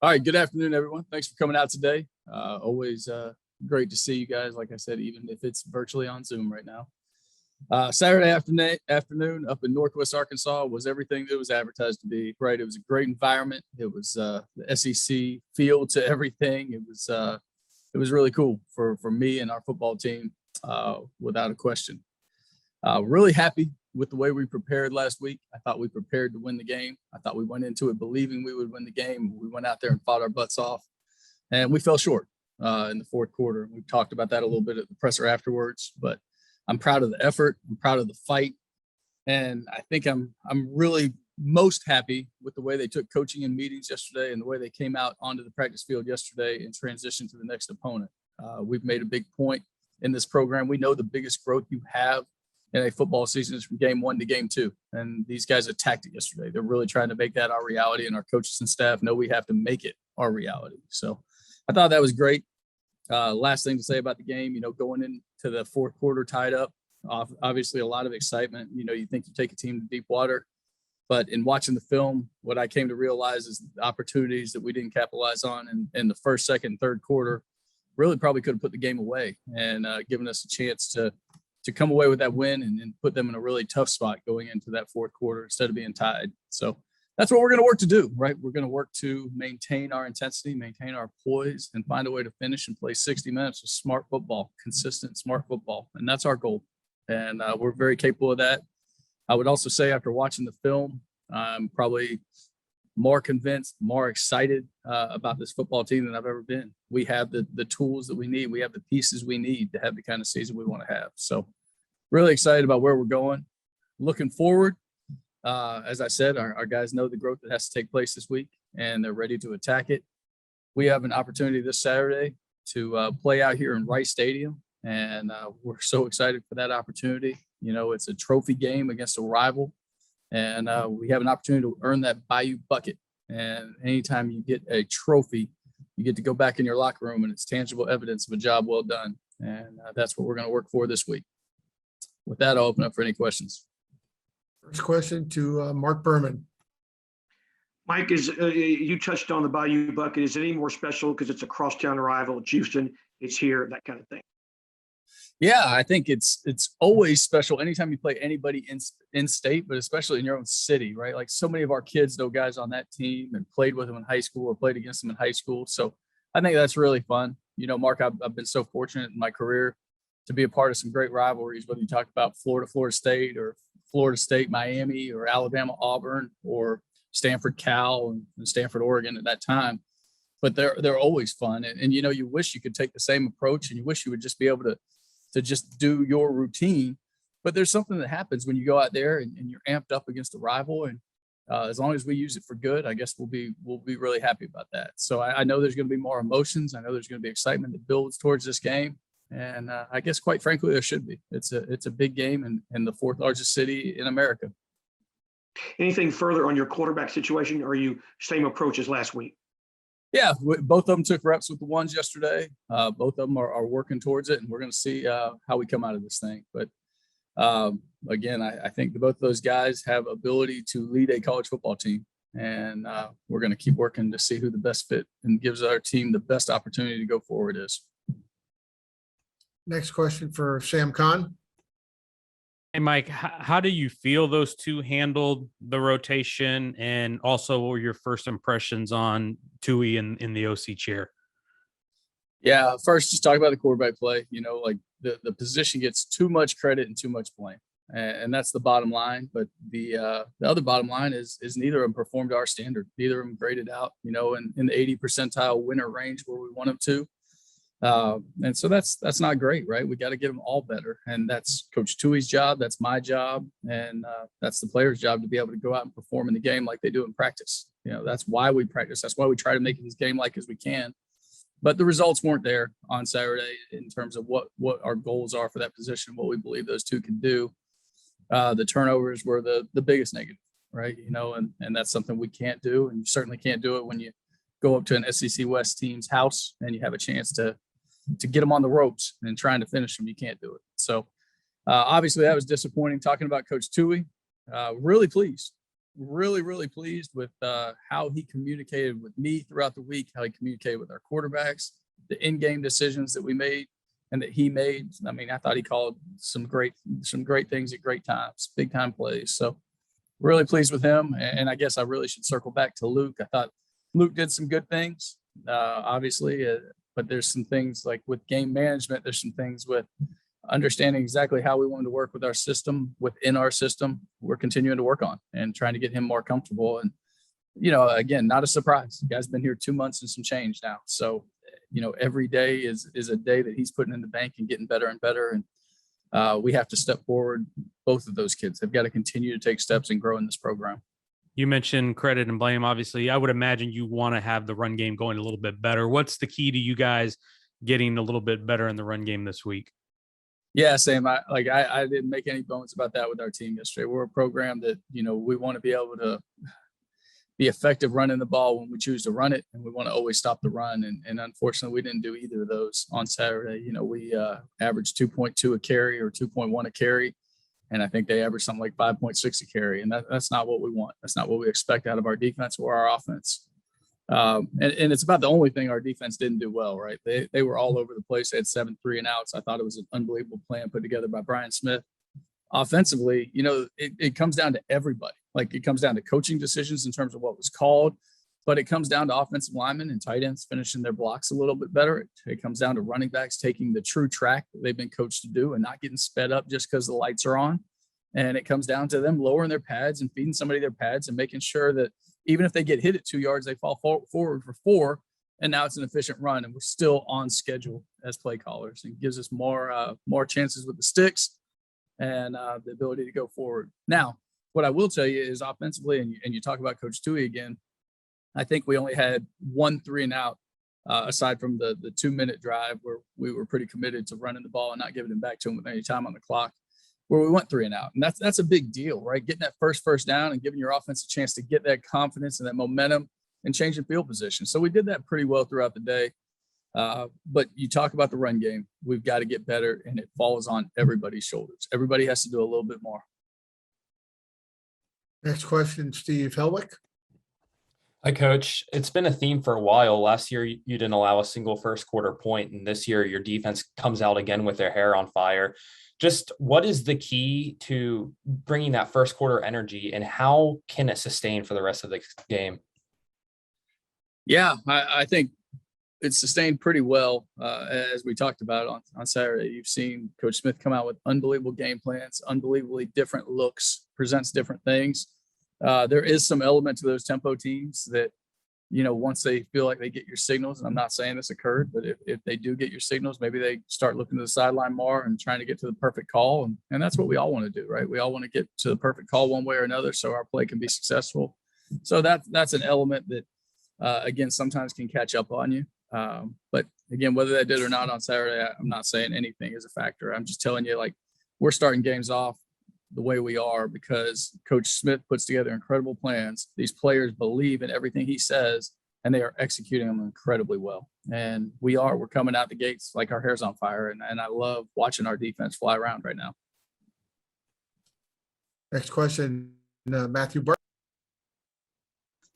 All right. Good afternoon, everyone. Thanks for coming out today. Always great to see you guys. Like I said, even if it's virtually on Zoom right now. Saturday afternoon up in Northwest Arkansas was everything that was advertised to be. Right. It was a great environment. It was the SEC feel to everything. It was really cool for me and our football team, without a question. Really happy with the way we prepared last week. I thought we prepared to win the game. I thought we went into it believing we would win the game. We went out there and fought our butts off, and we fell short in the fourth quarter. We talked about that a little bit at the presser afterwards, but I'm proud of the effort. I'm proud of the fight, and I think I'm really most happy with the way they took coaching and meetings yesterday and the way they came out onto the practice field yesterday and transitioned to the next opponent. We've made a big point in this program. We know the biggest growth you have in a football season is from game one to game two. And these guys attacked it yesterday. They're really trying to make that our reality, and our coaches and staff know we have to make it our reality. So I thought that was great. Last thing to say about the game, going into the fourth quarter tied up, obviously a lot of excitement. You think you take a team to deep water, but in watching the film, what I came to realize is the opportunities that we didn't capitalize on in the first, second, and third quarter really probably could have put the game away and given us a chance to come away with that win and put them in a really tough spot going into that fourth quarter instead of being tied. So that's what we're going to work to do, right? We're going to work to maintain our intensity, maintain our poise, and find a way to finish and play 60 minutes of smart football, consistent, smart football. And that's our goal. And we're very capable of that. I would also say after watching the film, I'm probably more convinced, more excited about this football team than I've ever been. We have the tools that we need. We have the pieces we need to have the kind of season we want to have. So really excited about where we're going. Looking forward. As I said, our guys know the growth that has to take place this week, and they're ready to attack it. We have an opportunity this Saturday to play out here in Rice Stadium, and we're so excited for that opportunity. It's a trophy game against a rival, and we have an opportunity to earn that Bayou bucket. And anytime you get a trophy, you get to go back in your locker room, and it's tangible evidence of a job well done. And that's what we're going to work for this week. With that, I'll open up for any questions. First question to Mark Berman. Mike, you touched on the Bayou bucket. Is it any more special because it's a crosstown rival? It's Houston, it's here, that kind of thing. Yeah, I think it's always special anytime you play anybody in state, but especially in your own city, right? Like so many of our kids know guys on that team and played with them in high school or played against them in high school. So I think that's really fun. Mark, I've been so fortunate in my career to be a part of some great rivalries, whether you talk about Florida State, or Florida State, Miami, or Alabama, Auburn, or Stanford, Cal, and Stanford, Oregon at that time. But they're always fun. And you wish you could take the same approach, and you wish you would just be able to just do your routine. But there's something that happens when you go out there and you're amped up against a rival. And as long as we use it for good, I guess we'll be really happy about that. So I know there's going to be more emotions. I know there's going to be excitement that builds towards this game. And I guess, quite frankly, there should be. It's a big game in the fourth largest city in America. Anything further on your quarterback situation, or are you same approach as last week? Yeah, both of them took reps with the ones yesterday. Both of them are working towards it, and we're going to see how we come out of this thing. But again, I think that both of those guys have ability to lead a college football team, and we're going to keep working to see who the best fit and gives our team the best opportunity to go forward is. Next question for Sam Khan. Hey, Mike, how do you feel those two handled the rotation? And also, what were your first impressions on Tui in the OC chair? Yeah, first, just talk about the quarterback play. Like the position gets too much credit and too much blame. And that's the bottom line. But the other bottom line is neither of them performed to our standard. Neither of them graded out, in the 80 percentile winner range where we want them to. And so that's not great, right? We got to get them all better. And that's Coach Tui's job. That's my job. And that's the player's job to be able to go out and perform in the game like they do in practice. That's why we practice. That's why we try to make it as game-like as we can. But the results weren't there on Saturday in terms of what our goals are for that position, what we believe those two can do. The turnovers were the biggest negative, right? And that's something we can't do. And you certainly can't do it when you go up to an SEC West team's house and you have a chance to get them on the ropes and trying to finish them. You can't do it. So obviously that was disappointing. Talking about Coach Tui, really pleased really, really pleased with how he communicated with me throughout the week, how he communicated with our quarterbacks, the in-game decisions that we made and that he made. I mean, I thought he called some great things at great times, big time plays. So really pleased with him. And I guess I really should circle back to Luke. I thought Luke did some good things, obviously, but there's some things like with game management. There's some things with understanding exactly how we wanted to work with our system within our system. We're continuing to work on and trying to get him more comfortable. And, again, not a surprise. The guy's been here 2 months and some change now. So, every day is a day that he's putting in the bank and getting better and better. And we have to step forward. Both of those kids have got to continue to take steps and grow in this program. You mentioned credit and blame. Obviously, I would imagine you want to have the run game going a little bit better. What's the key to you guys getting a little bit better in the run game this week? Yeah, Sam, I didn't make any bones about that with our team yesterday. We're a program that, we want to be able to be effective running the ball when we choose to run it, and we want to always stop the run. And unfortunately, we didn't do either of those on Saturday. We averaged 2.2 a carry or 2.1 a carry, and I think they averaged something like 5.6 a carry, and that's not what we want. That's not what we expect out of our defense or our offense. And it's about the only thing our defense didn't do well, right? They were all over the place. They had 7 3-and-outs. I thought it was an unbelievable plan put together by Brian Smith. Offensively, it comes down to everybody. Like, it comes down to coaching decisions in terms of what was called, but it comes down to offensive linemen and tight ends finishing their blocks a little bit better. It comes down to running backs taking the true track that they've been coached to do and not getting sped up just because the lights are on. And it comes down to them lowering their pads and feeding somebody their pads and making sure that even if they get hit at 2 yards, they fall forward for 4, and now it's an efficient run, and we're still on schedule as play callers. It gives us more chances with the sticks and the ability to go forward. Now, what I will tell you is offensively, and you talk about Coach Tui again, I think we only had 1 3-and-out aside from the 2-minute drive where we were pretty committed to running the ball and not giving it back to him with any time on the clock, where we went 3-and-out. And that's a big deal, right? Getting that first down and giving your offense a chance to get that confidence and that momentum and changing field position. So we did that pretty well throughout the day. But you talk about the run game, we've got to get better, and it falls on everybody's shoulders. Everybody has to do a little bit more. Next question, Steve Helwick. Hi, Coach. It's been a theme for a while. Last year, you didn't allow a single first quarter point, and this year your defense comes out again with their hair on fire. Just what is the key to bringing that first quarter energy, and how can it sustain for the rest of the game? Yeah, I think it's sustained pretty well. As we talked about on Saturday, you've seen Coach Smith come out with unbelievable game plans, unbelievably different looks, presents different things. There is some element to those tempo teams that, once they feel like they get your signals, and I'm not saying this occurred, but if they do get your signals, maybe they start looking to the sideline more and trying to get to the perfect call. And that's what we all want to do, right? We all want to get to the perfect call one way or another so our play can be successful. So that's an element that, again, sometimes can catch up on you. But again, whether that did or not on Saturday, I'm not saying anything is a factor. I'm just telling you, like, we're starting games off the way we are because Coach Smith puts together incredible plans. These players believe in everything he says, and they are executing them incredibly well. And we're coming out the gates like our hair's on fire. And I love watching our defense fly around right now. Next question, Matthew Burke.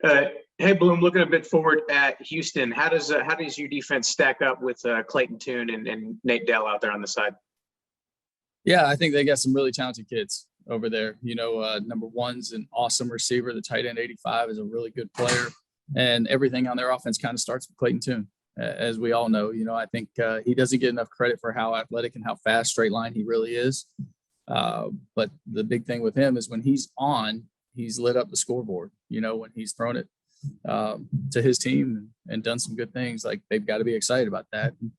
Hey, Bloom, looking a bit forward at Houston, how does your defense stack up with Clayton Tune and Nate Dell out there on the side? Yeah, I think they got some really talented kids over there. Number 1's an awesome receiver. The tight end 85 is a really good player, and everything on their offense kind of starts with Clayton Tune. As we all know, I think he doesn't get enough credit for how athletic and how fast straight line he really is. But the big thing with him is when he's on, he's lit up the scoreboard. When he's thrown it to his team and done some good things, like, they've got to be excited about that. And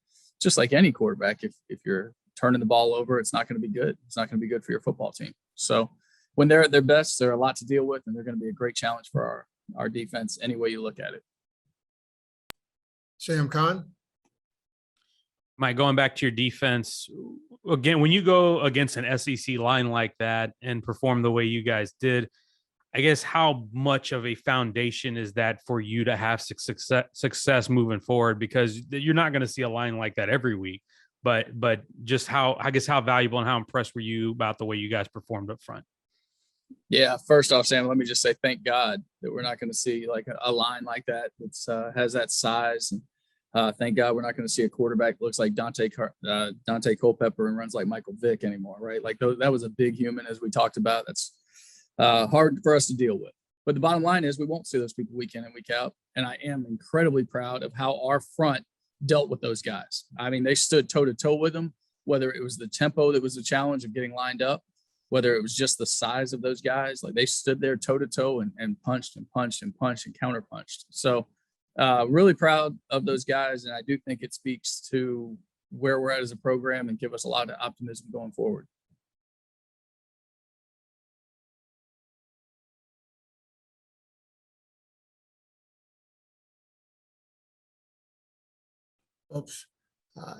just like any quarterback, if you're turning the ball over, it's not going to be good. It's not going to be good for your football team. So when they're at their best, they're a lot to deal with, and they're going to be a great challenge for our defense any way you look at it. Sam Khan. Mike, going back to your defense, again, when you go against an SEC line like that and perform the way you guys did, I guess how much of a foundation is that for you to have success moving forward? Because you're not going to see a line like that every week. But just how valuable and how impressed were you about the way you guys performed up front? Yeah, first off, Sam, let me just say thank God that we're not going to see like a line like that that's has that size. And thank God we're not going to see a quarterback that looks like Dante Culpepper and runs like Michael Vick anymore, right? Like that was a big human, as we talked about. That's hard for us to deal with. But the bottom line is we won't see those people week in and week out. And I am incredibly proud of how our front dealt with those guys. I mean, they stood toe to toe with them, whether it was the tempo that was the challenge of getting lined up, whether it was just the size of those guys. Like they stood there toe to toe and punched and punched and punched and counter punched. So really proud of those guys. And I do think it speaks to where we're at as a program and give us a lot of optimism going forward. Oops.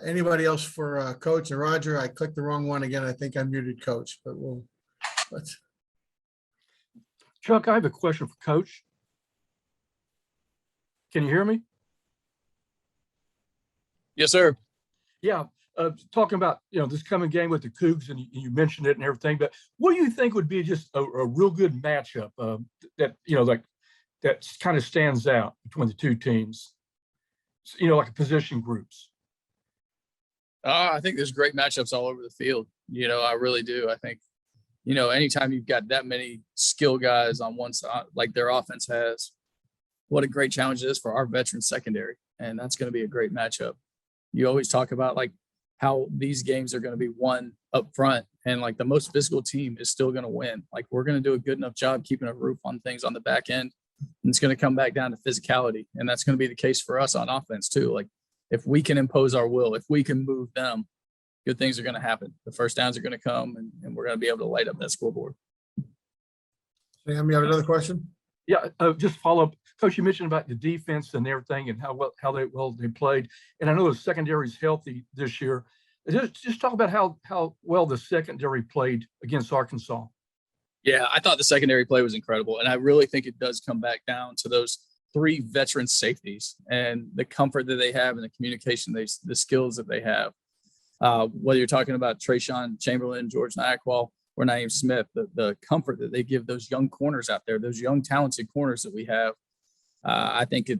Anybody else for Coach and Roger? I clicked the wrong one again. I think I muted Coach, but let's. Chuck, I have a question for Coach. Can you hear me? Yes, sir. Yeah, talking about, this coming game with the Cougs, and you mentioned it and everything, but what do you think would be just a real good matchup that, like that kind of stands out between the two teams, like position groups? I think there's great matchups all over the field. I really do. I think, anytime you've got that many skill guys on one side, like their offense has, what a great challenge it is for our veteran secondary. And that's going to be a great matchup. You always talk about like how these games are going to be won up front, and like the most physical team is still going to win. Like we're going to do a good enough job keeping a roof on things on the back end. And it's going to come back down to physicality. And that's going to be the case for us on offense too. Like if we can impose our will, if we can move them, good things are going to happen. The first downs are going to come, and we're going to be able to light up that scoreboard. Sam, you have another question? Yeah, just follow up. Coach, you mentioned about the defense and everything and how well they played. And I know the secondary is healthy this year. Just talk about how well the secondary played against Arkansas. Yeah, I thought the secondary play was incredible. And I really think it does come back down to those three veteran safeties and the comfort that they have and the communication, the skills that they have. Whether you're talking about Trayshawn Chamberlain, George Nyakwal, or Naeem Smith, the comfort that they give those young corners out there, those young talented corners that we have. I think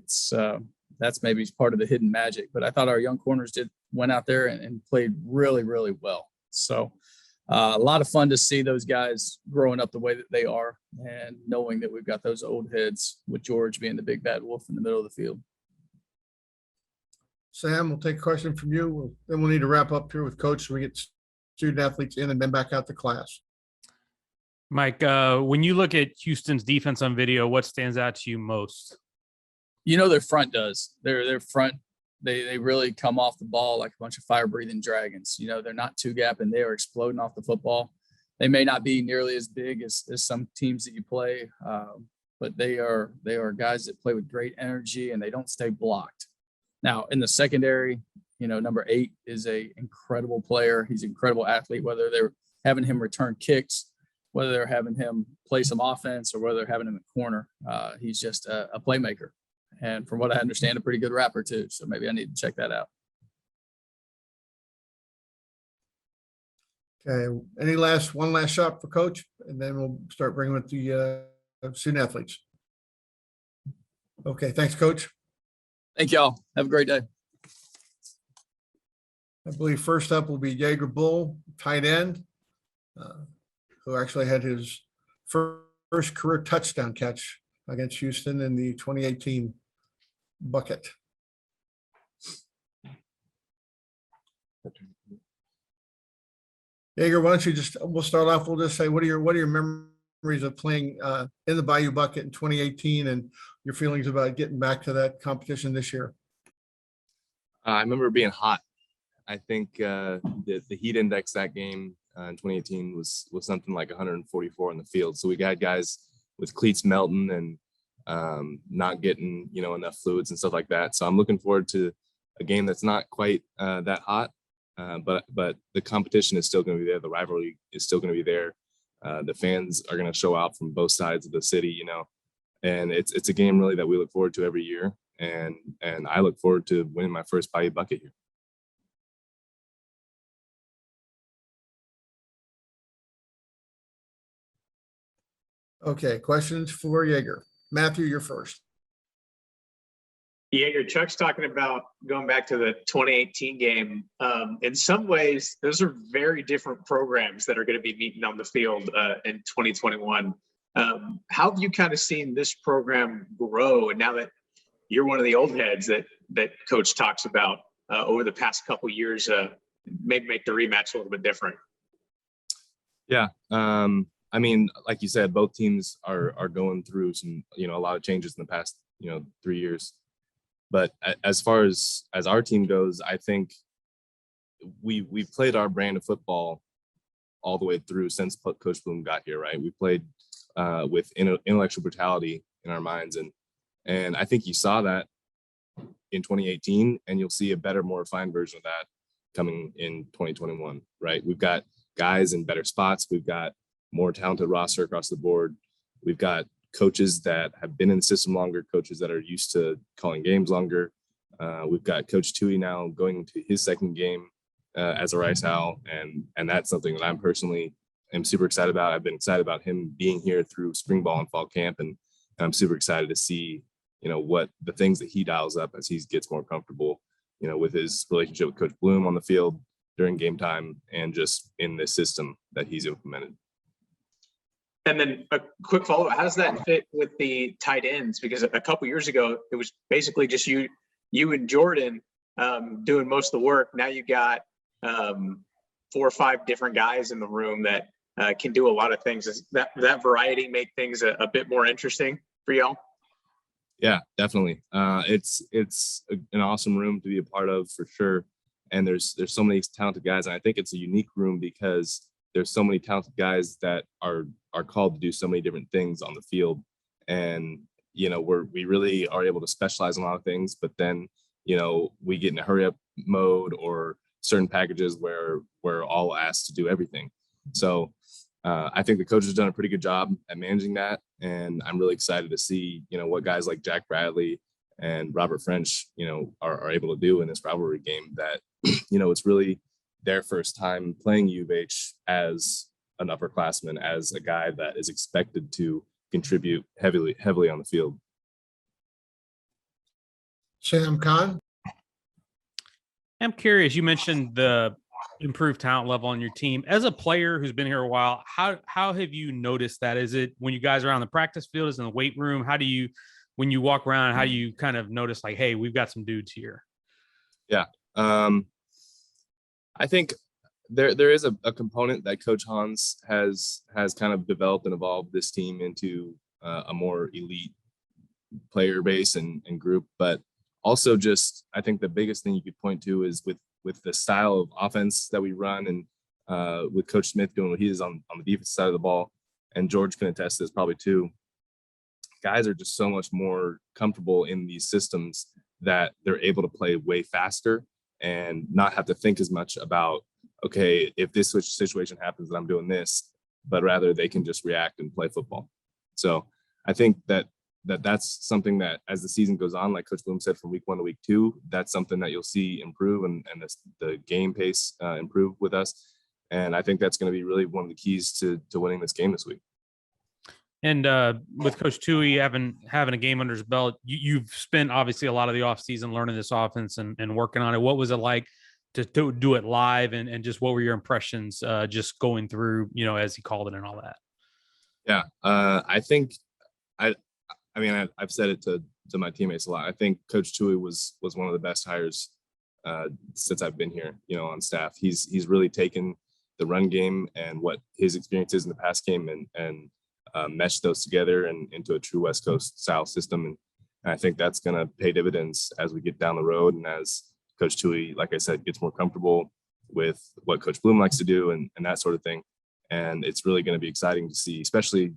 that's maybe part of the hidden magic. But I thought our young corners went out there and played really, really well. So a lot of fun to see those guys growing up the way that they are, and knowing that we've got those old heads with George being the big bad wolf in the middle of the field. Sam, we'll take a question from you. Then we'll need to wrap up here with Coach so we get student athletes in and then back out to class. Mike, when you look at Houston's defense on video, what stands out to you most? Their front does. Their front, they really come off the ball like a bunch of fire-breathing dragons. They're not two-gapping. They are exploding off the football. They may not be nearly as big as some teams that you play, but they are guys that play with great energy, and they don't stay blocked. Now, in the secondary, number 8 is a incredible player. He's an incredible athlete, whether they're having him return kicks, whether they're having him play some offense, or whether they're having him at corner. He's just a playmaker. And from what I understand, a pretty good rapper too. So maybe I need to check that out. Okay. One last shot for Coach, and then we'll start bringing with the student athletes. Okay. Thanks, Coach. Thank y'all. Have a great day. I believe first up will be Jaeger Bull, tight end, who actually had his first career touchdown catch against Houston in the 2018 bucket. Jaeger, why don't you we'll start off, we'll just say, what are your memories of playing in the Bayou Bucket in 2018 and your feelings about getting back to that competition this year? I remember being hot. I think the heat index that game in 2018 was something like 144 in the field. So we got guys with cleats melting and not getting enough fluids and stuff like that. So I'm looking forward to a game that's not quite that hot, but the competition is still going to be there. The rivalry is still going to be there. The fans are going to show out from both sides of the city, and it's a game really that we look forward to every year. And I look forward to winning my first Bayou Bucket here. Okay, questions for Jaeger. Matthew, you're first. Jaeger, Chuck's talking about going back to the 2018 game. In some ways, those are very different programs that are going to be meeting on the field in 2021. How have you kind of seen this program grow? And now that you're one of the old heads that Coach talks about over the past couple of years, maybe make the rematch a little bit different. Yeah. I mean, like you said, both teams are going through some, a lot of changes in the past, 3 years. But as far as our team goes, I think we've played our brand of football all the way through since Coach Bloom got here, right? We played with intellectual brutality in our minds, and I think you saw that in 2018, and you'll see a better, more refined version of that coming in 2021, right? We've got guys in better spots. We've got more talented roster across the board. We've got coaches that have been in the system longer, coaches that are used to calling games longer. We've got Coach Tui now going into his second game as a Rice Owl, and that's something that I'm personally am super excited about. I've been excited about him being here through spring ball and fall camp, and I'm super excited to see, what the things that he dials up as he gets more comfortable, with his relationship with Coach Bloom on the field during game time and just in the system that he's implemented. And then a quick follow-up, how does that fit with the tight ends? Because a couple years ago, it was basically just you and Jordan doing most of the work. Now you got 4 or 5 different guys in the room that can do a lot of things. Does that variety make things a bit more interesting for y'all? Yeah, definitely. It's an awesome room to be a part of for sure. And there's so many talented guys. And I think it's a unique room because there's so many talented guys that are called to do so many different things on the field. And, we really are able to specialize in a lot of things, but then, we get in a hurry up mode or certain packages where we're all asked to do everything. So I think the coach has done a pretty good job at managing that. And I'm really excited to see, what guys like Jack Bradley and Robert French, are able to do in this rivalry game that, it's really their first time playing U of H as an upperclassman, as a guy that is expected to contribute heavily on the field. Sam Khan. I'm curious, you mentioned the improved talent level on your team. As a player who's been here a while, how have you noticed that? Is it when you guys are on the practice field, is in the weight room? How do you, when you walk around, how do you kind of notice like, hey, we've got some dudes here? Yeah. I think there is a component that Coach Hans has kind of developed and evolved this team into a more elite player base and group, but also just, I think the biggest thing you could point to is with the style of offense that we run, and with Coach Smith doing what he is on the defense side of the ball, and George can attest to this probably too. Guys are just so much more comfortable in these systems that they're able to play way faster and not have to think as much about, okay, if this situation happens, then I'm doing this, but rather they can just react and play football. So I think that's something that as the season goes on, like Coach Bloom said, from week 1 to week 2, that's something that you'll see improve and the game pace improve with us. And I think that's going to be really one of the keys to winning this game this week. And with Coach Tui having a game under his belt, you've spent obviously a lot of the offseason learning this offense and working on it. What was it like to do it live, and just what were your impressions just going through, as he called it and all that? Yeah, I think I've said it to my teammates a lot. I think Coach Tui was one of the best hires since I've been here, on staff. He's really taken the run game and what his experiences in the pass game and meshed those together and into a true West Coast style system. And I think that's going to pay dividends as we get down the road. And as Coach Tui, like I said, gets more comfortable with what Coach Bloom likes to do and that sort of thing. And it's really going to be exciting to see, especially,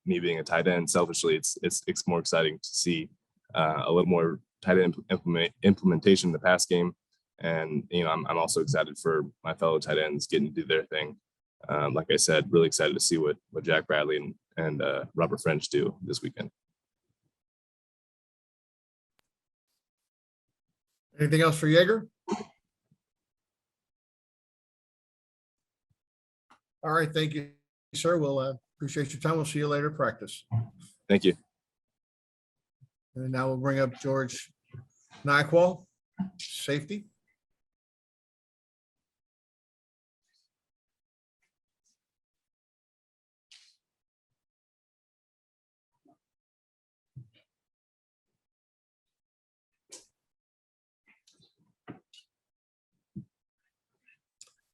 me being a tight end, selfishly, it's more exciting to see a little more tight end implementation in the pass game. And, I'm also excited for my fellow tight ends getting to do their thing. Like I said, really excited to see what Jack Bradley and Robert French do this weekend. Anything else for Jaeger? All right, thank you, sir. We'll Appreciate your time. We'll see you later at practice. Thank you. And now we'll bring up George Nyquil, safety.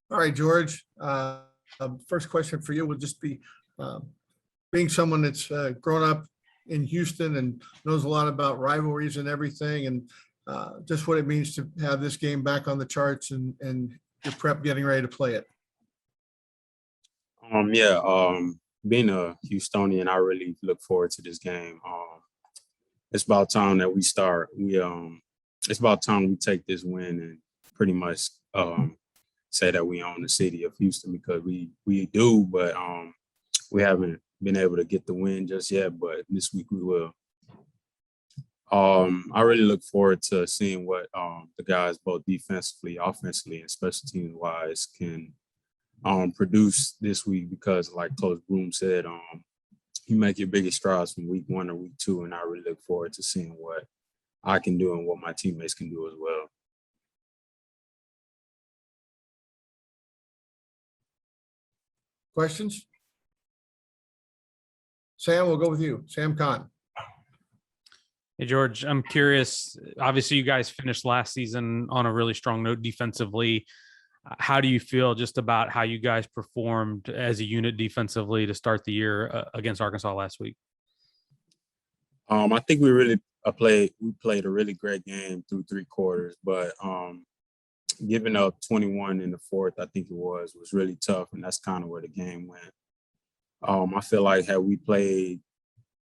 All right, George. First question for you would just be, being someone that's grown up in Houston and knows a lot about rivalries and everything, and just what it means to have this game back on the charts and your prep getting ready to play it. Being a Houstonian, I really look forward to this game. It's about time that we start. It's about time we take this win and pretty much say that we own the city of Houston, because we do, but we haven't been able to get the win just yet, but this week we will. I really look forward to seeing what the guys, both defensively, offensively, and special teams wise, can produce this week, because like Coach Bloom said, you make your biggest strides from week 1 or week 2, and I really look forward to seeing what I can do and what my teammates can do as well. Questions? Sam, we'll go with you. Sam Khan. Hey, George, I'm curious. Obviously, you guys finished last season on a really strong note defensively. How do you feel just about how you guys performed as a unit defensively to start the year against Arkansas last week? I think we played a really great game through 3 quarters, but giving up 21 in the 4th, I think it was really tough, and that's kind of where the game went. I feel like had we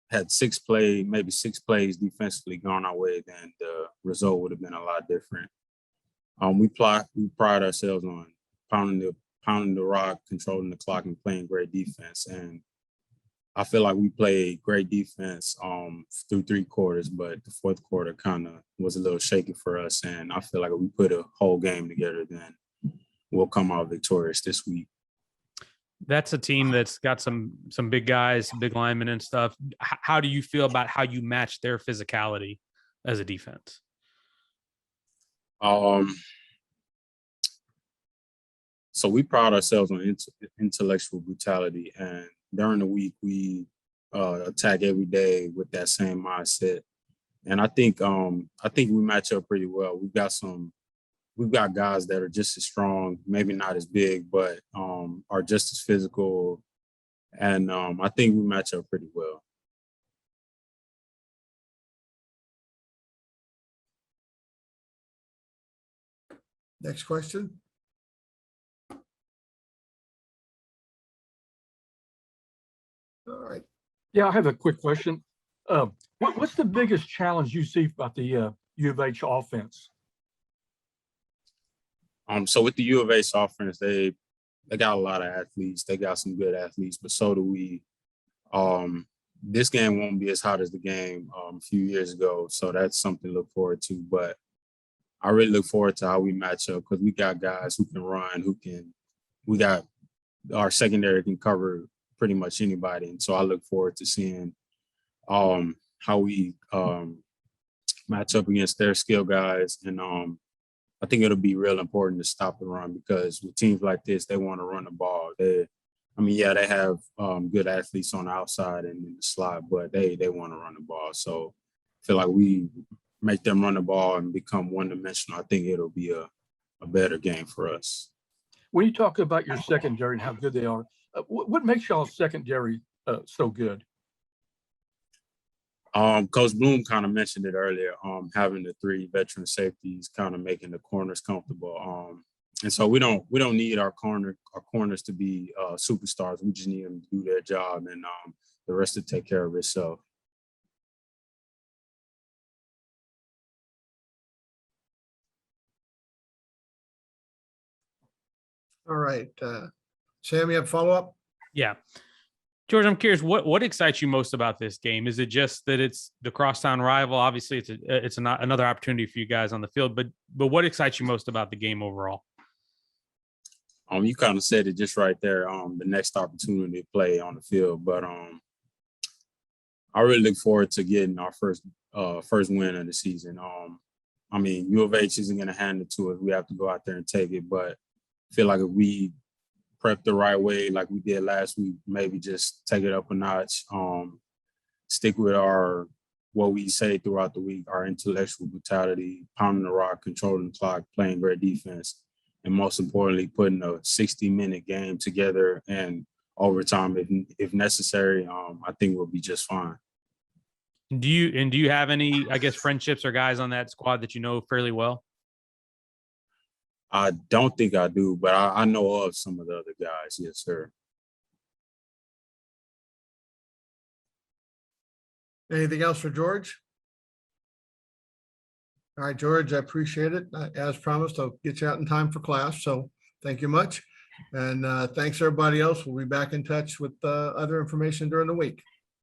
had 6 plays defensively gone our way, then the result would have been a lot different. We pride ourselves on pounding the rock, controlling the clock, and playing great defense. And I feel like we played great defense through 3 quarters, but the 4th quarter kind of was a little shaky for us. And I feel like if we put a whole game together, then we'll come out victorious this week. That's a team that's got some big guys, big linemen and stuff. How do you feel about how you match their physicality as a defense? So we pride ourselves on intellectual brutality, and during the week we attack every day with that same mindset. And I think we match up pretty well. We've got guys that are just as strong, maybe not as big, but are just as physical. And I think we match up pretty well. Next question. All right. Yeah, I have a quick question. What's the biggest challenge you see about the U of H offense? So with the U of H offense, they got a lot of athletes. They got some good athletes, but so do we. This game won't be as hot as the game a few years ago, so that's something to look forward to. But I really look forward to how we match up, because we got guys who can run, we got our secondary can cover pretty much anybody. And so I look forward to seeing how we match up against their skill guys. And I think it'll be real important to stop the run, because with teams like this, they want to run the ball. They have good athletes on the outside and in the slot, but they want to run the ball. So I feel like we make them run the ball and become one-dimensional. I think it'll be a better game for us. When you talk about your secondary and how good they are, what makes y'all secondary so good? Coach Bloom kind of mentioned it earlier, having the 3 veteran safeties, kind of making the corners comfortable. And so we don't need our corners to be superstars. We just need them to do their job, and the rest to take care of itself. All right. Sam, you have follow-up? Yeah. George, I'm curious, what excites you most about this game? Is it just that it's the crosstown rival? Obviously, it's another opportunity for you guys on the field, but what excites you most about the game overall? You kind of said it just right there. The next opportunity to play on the field, but I really look forward to getting our first win of the season. I mean, U of H isn't going to hand it to us. We have to go out there and take it. But I feel like if we prep the right way, like we did last week, maybe just take it up a notch. Stick with what we say throughout the week, our intellectual brutality, pounding the rock, controlling the clock, playing great defense, and most importantly, putting a 60-minute game together and overtime if necessary. I think we'll be just fine. Do you have any, I guess, friendships or guys on that squad that you know fairly well? I don't think I do, but I know of some of the other guys. Yes, sir. Anything else for George? All right, George, I appreciate it. As promised, I'll get you out in time for class. So thank you much. And thanks everybody else. We'll be back in touch with other information during the week.